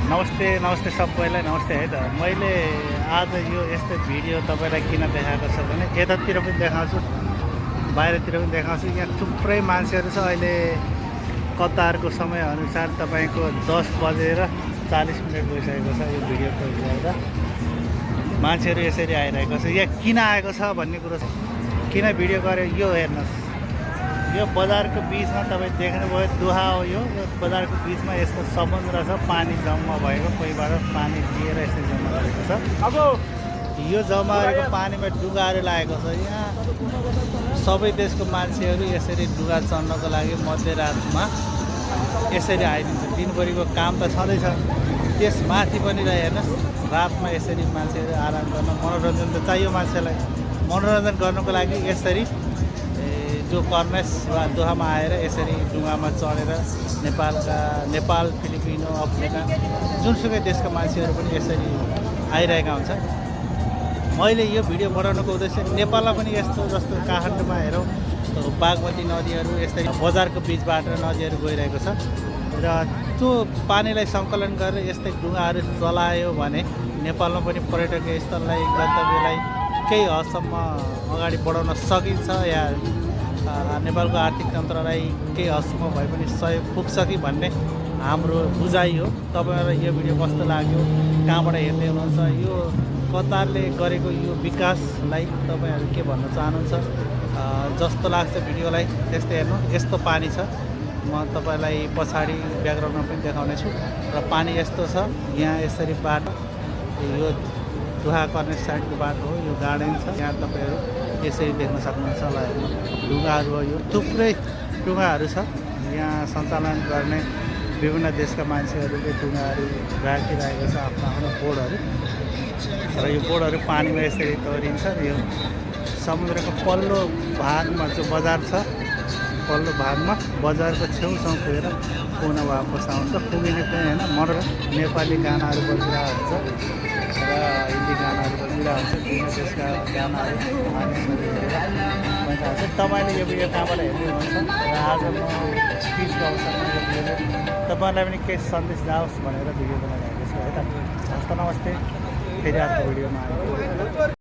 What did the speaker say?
नमस्ते नमस्ते सबैलाई नमस्ते है त। मैले आज यो यस्तो भिडियो तपाईँलाई किन देखाएको छ भने यतातिर पनि देखाउँछु, बाहिरतिर पनि देखाउँछु। यहाँ थुप्रै मान्छेहरू छ। अहिले कतारको समयअनुसार तपाईँको 10 बजेर 40 मिनट भइसकेको छ। यो भिडियोको गर्दा मान्छेहरू यसरी आइरहेको छ। यहाँ किन आएको छ भन्ने कुरो किन भिडियो गरे यो हेर्नुहोस्। यो बजारको बिचमा तपाईँ देख्नुभयो दुहा हो। यो बजारको बिचमा यस्तो समुद्र छ, पानी जम्मा भएको, कोहीबाट पानी लिएर यसरी जम्मा गरेको छ। अब यो जम्मा गरेको पानीमा डुगाहरू लागेको छ। यहाँ सबै देशको मान्छेहरू यसरी डुगा चढ्नको लागि मध्यरातमा यसरी आइदिन्छ। दिनभरिको काम त छँदैछ, त्यसमाथि पनि हेर्नुहोस् रातमा यसरी मान्छेहरू आराम गर्न, मनोरञ्जन त चाहियो मान्छेलाई। मनोरञ्जन गर्नको लागि यसरी जो कर्नेस वा दोहामा आएर यसरी डुङ्गामा चढेर नेपाल, फिलिपिनो, अफ्रिका जुनसुकै देशका मान्छेहरू पनि यसरी आइरहेका हुन्छन्। मैले यो भिडियो बनाउनुको उद्देश्य नेपालमा पनि यस्तो जस्तो काठमाडौँमा हेरौँ बागमती नदीहरू यसरी बजारको बिचबाट नदीहरू गइरहेको छ र त्यो पानीलाई सङ्कलन गरेर यस्तै डुङ्गाहरू चलायो भने नेपालमा पनि पर्यटकीय स्थललाई, गन्तव्यलाई केही हदसम्म अगाडि बढाउन सकिन्छ या नेपालको आर्थिक तन्त्रलाई केही हदसम्म भए पनि सहयोग पुग्छ कि भन्ने हाम्रो बुझाइ हो। तपाईँहरूलाई यो भिडियो कस्तो लाग्यो, कहाँबाट हेर्दै हुनुहुन्छ, यो कतारले गरेको यो विकासलाई तपाईँहरू के भन्न चाहनुहुन्छ जस्तो लाग्छ भिडियोलाई त्यस्तै हेर्नु। यस्तो पानी छ, म तपाईँलाई पछाडि ब्याकग्राउन्डमा पनि देखाउनेछु। र पानी यस्तो छ, यहाँ यसरी बाटो, यो दुहा गर्ने साइडको बाटो हो, यो गार्डन छ। यहाँ तपाईँहरू यसरी देख्न सक्नुहुन्छ होला। डुङ्गाहरू हो, यो थुप्रै डुङ्गाहरू छ। यहाँ सञ्चालन गर्ने विभिन्न देशका मान्छेहरूले डुङ्गाहरू राखिरहेको छ, आफ्नो आफ्नो बोर्डहरू। र यो बोर्डहरू पानीमा यसरी तोरिन्छ। यो समुद्रको पल्लो भागमा जो बजार छ, पल्लो भागमा बजारको छेउछाउ पुगेर पुनः वापस आउँछ। पुगिने पनि होइन, नेपाली गानाहरू बजिरहेको हुन्छ र हिन्दी गानाहरू बजिरहेको हुन्छ, विभिन्न देशका गानाहरू तपाईँले यो भिडियो कहाँबाट हेर्दै हुनुहुन्छ र आज म पिचको अवसरमा यो भिडियो तपाईँलाई पनि केही सन्देश जाओस् भनेर भिडियो बनाइरहेको छु है त। हस्त नमस्ते, फेरि अर्को भिडियोमा आयो।